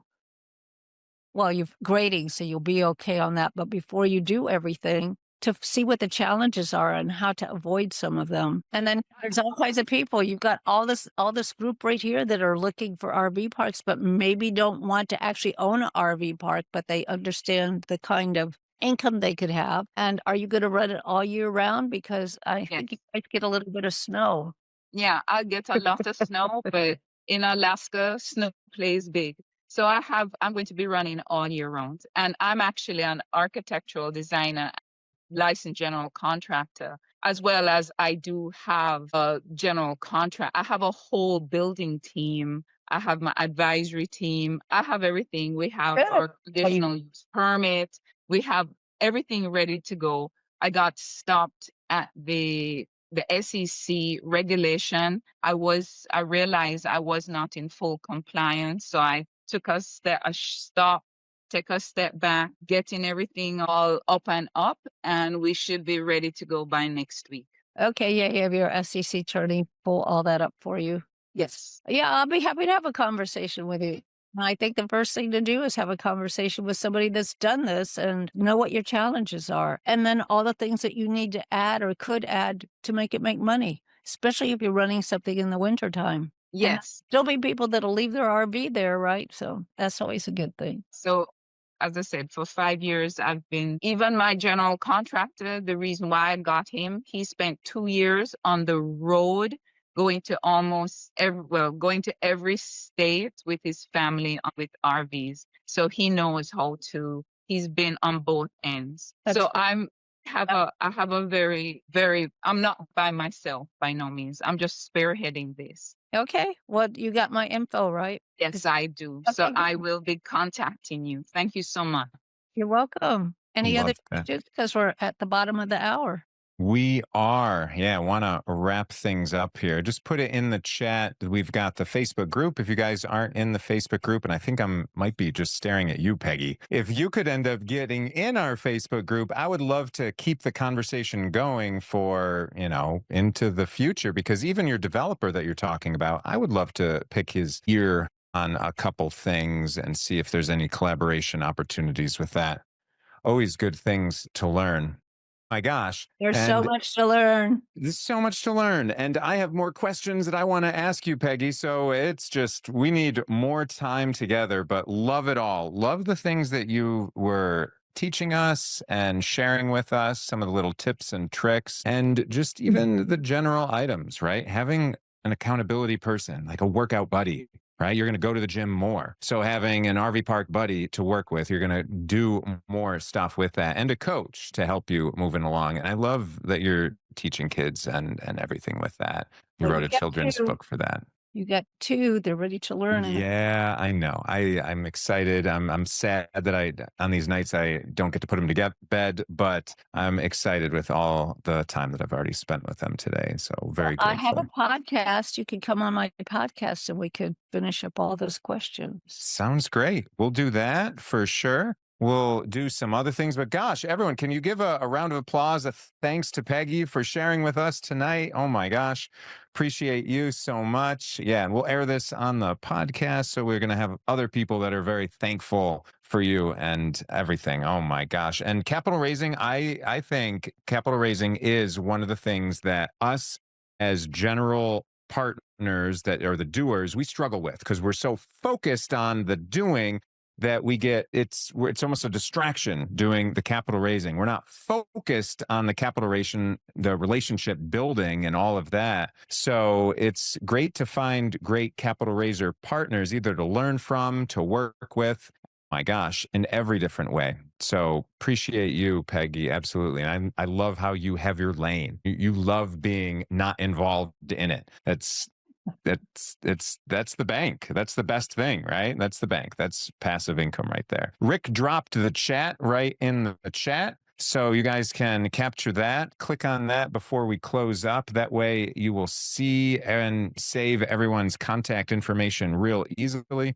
grading, so you'll be okay on that. But before you do everything, to see what the challenges are and how to avoid some of them. And then there's all kinds of people. You've got all this group right here that are looking for RV parks, but maybe don't want to actually own an RV park, but they understand the kind of income they could have. And are you going to run it all year round? Because I think you might get a little bit of snow. Yeah, I'll get a lot of snow, but in Alaska, snow plays big. So I'm going to be running all year round. And I'm actually an architectural designer, licensed general contractor, as well as I do have a general contract. I have a whole building team. I have my advisory team. I have everything. We have our conditional use permit. We have everything ready to go. I got stopped at the SEC regulation. I realized I was not in full compliance. So I took take a step back, getting everything all up and up, and we should be ready to go by next week. Okay, yeah, you have your SEC attorney pull all that up for you. Yes. Yeah, I'll be happy to have a conversation with you. I think the first thing to do is have a conversation with somebody that's done this and know what your challenges are. And then all the things that you need to add or could add to make it make money, especially if you're running something in the wintertime. Yes. There'll be people that'll leave their RV there, right? So that's always a good thing. So, as I said, for 5 years, even my general contractor, the reason why I got him, he spent 2 years on the road going to going to every state with his family with RVs. So he knows he's been on both ends. So I have a very, very, I'm not by myself by no means. I'm just spearheading this. Okay. Well, you got my info, right? Yes, I do. Okay, So good. I will be contacting you. Thank you so much. You're welcome. Any Love other that. questions? Because we're at the bottom of the hour. We are. Yeah, want to wrap things up here. Just put it in the chat. We've got the Facebook group. If you guys aren't in the Facebook group, and I think might be just staring at you, Peggy. If you could end up getting in our Facebook group, I would love to keep the conversation going for, into the future, because even your developer that you're talking about, I would love to pick his ear on a couple things and see if there's any collaboration opportunities with that. Always good things to learn. My gosh. There's so much to learn. There's so much to learn. And I have more questions that I want to ask you, Peggy. So it's just, we need more time together, but love it all. Love the things that you were teaching us and sharing with us, some of the little tips and tricks, and just even the general items, right? Having an accountability person, like a workout buddy, right? You're going to go to the gym more. So having an RV park buddy to work with, you're going to do more stuff with that, and a coach to help you moving along. And I love that you're teaching kids and everything with that. You wrote a children's book for that. You got 2. They're ready to learn. Yeah, I know. I'm excited. I'm sad that on these nights I don't get to put them to bed, but I'm excited with all the time that I've already spent with them today. So very grateful. I have a podcast. You can come on my podcast and we could finish up all those questions. Sounds great. We'll do that for sure. We'll do some other things, but gosh, everyone, can you give a round of applause, a thanks to Peggy for sharing with us tonight? Oh my gosh, appreciate you so much. Yeah, and we'll air this on the podcast, so we're going to have other people that are very thankful for you and everything. Oh my gosh. And capital raising, I think capital raising is one of the things that us as general partners that are the doers, we struggle with, because we're so focused on the doing that it's almost a distraction doing the capital raising. We're not focused on the capital raising, the relationship building and all of that. So it's great to find great capital raiser partners, either to learn from, to work with. My gosh, in every different way. So appreciate you, Peggy. Absolutely. And I love how you have your lane. You love being not involved in it. That's the bank. That's the best thing, right? That's the bank. That's passive income right there. Rick dropped the chat right in the chat, so you guys can capture that. Click on that before we close up. That way you will see and save everyone's contact information real easily.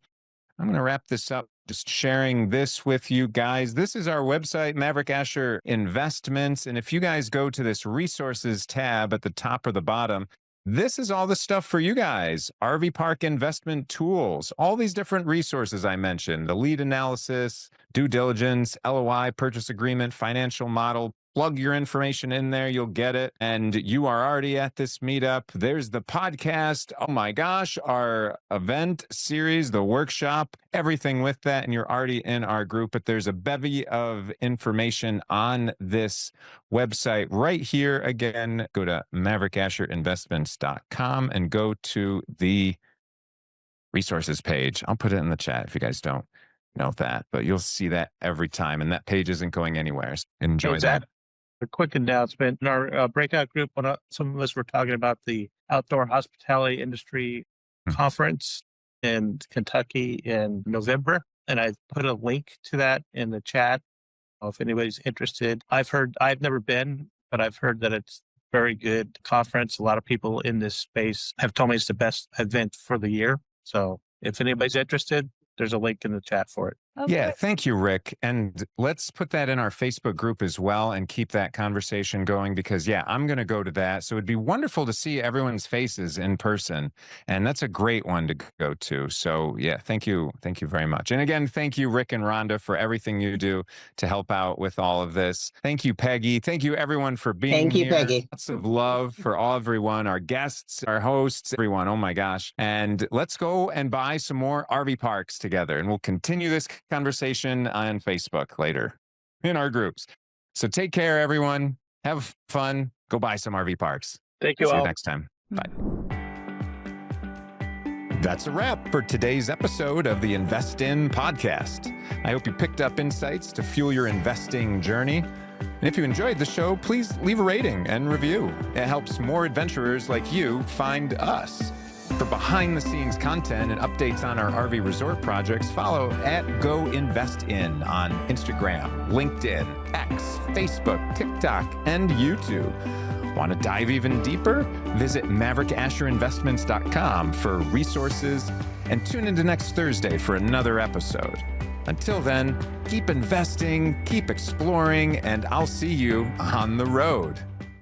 I'm going to wrap this up, just sharing this with you guys. This is our website, Maverick Asher Investments. And if you guys go to this resources tab at the top or the bottom, this is all the stuff for you guys. RV park investment tools, all these different resources I mentioned, the lead analysis, due diligence, LOI, purchase agreement, financial model. Plug your information in there, you'll get it. And you are already at this meetup. There's the podcast. Oh my gosh, our event series, the workshop, everything with that. And you're already in our group. But there's a bevy of information on this website right here. Again, go to maverickasherinvestments.com and go to the resources page. I'll put it in the chat if you guys don't know that, but you'll see that every time. And that page isn't going anywhere. So enjoy that. A quick announcement. In our breakout group, some of us were talking about the Outdoor Hospitality Industry Conference in Kentucky in November. And I put a link to that in the chat. If anybody's interested, I've never been, but I've heard that it's very good conference. A lot of people in this space have told me it's the best event for the year. So if anybody's interested, there's a link in the chat for it. Yeah, thank you, Rick. And let's put that in our Facebook group as well and keep that conversation going because, yeah, I'm going to go to that. So it'd be wonderful to see everyone's faces in person. And that's a great one to go to. So, yeah, thank you. Thank you very much. And again, thank you, Rick and Rhonda, for everything you do to help out with all of this. Thank you, Peggy. Thank you, everyone, for being Thank you, here. Peggy. Lots of love for everyone, our guests, our hosts, everyone. Oh, my gosh. And let's go and buy some more RV parks together. And we'll continue this conversation on Facebook later in our groups. So take care, everyone. Have fun. Go buy some RV parks. Thank you See all. you next time. Bye. That's a wrap for today's episode of the Invest In podcast. I hope you picked up insights to fuel your investing journey. And if you enjoyed the show, please leave a rating and review. It helps more adventurers like you find us. For behind-the-scenes content and updates on our RV resort projects, follow @GoInvestIn on Instagram, LinkedIn, X, Facebook, TikTok, and YouTube. Want to dive even deeper? Visit MaverickAsherInvestments.com for resources and tune into next Thursday for another episode. Until then, keep investing, keep exploring, and I'll see you on the road.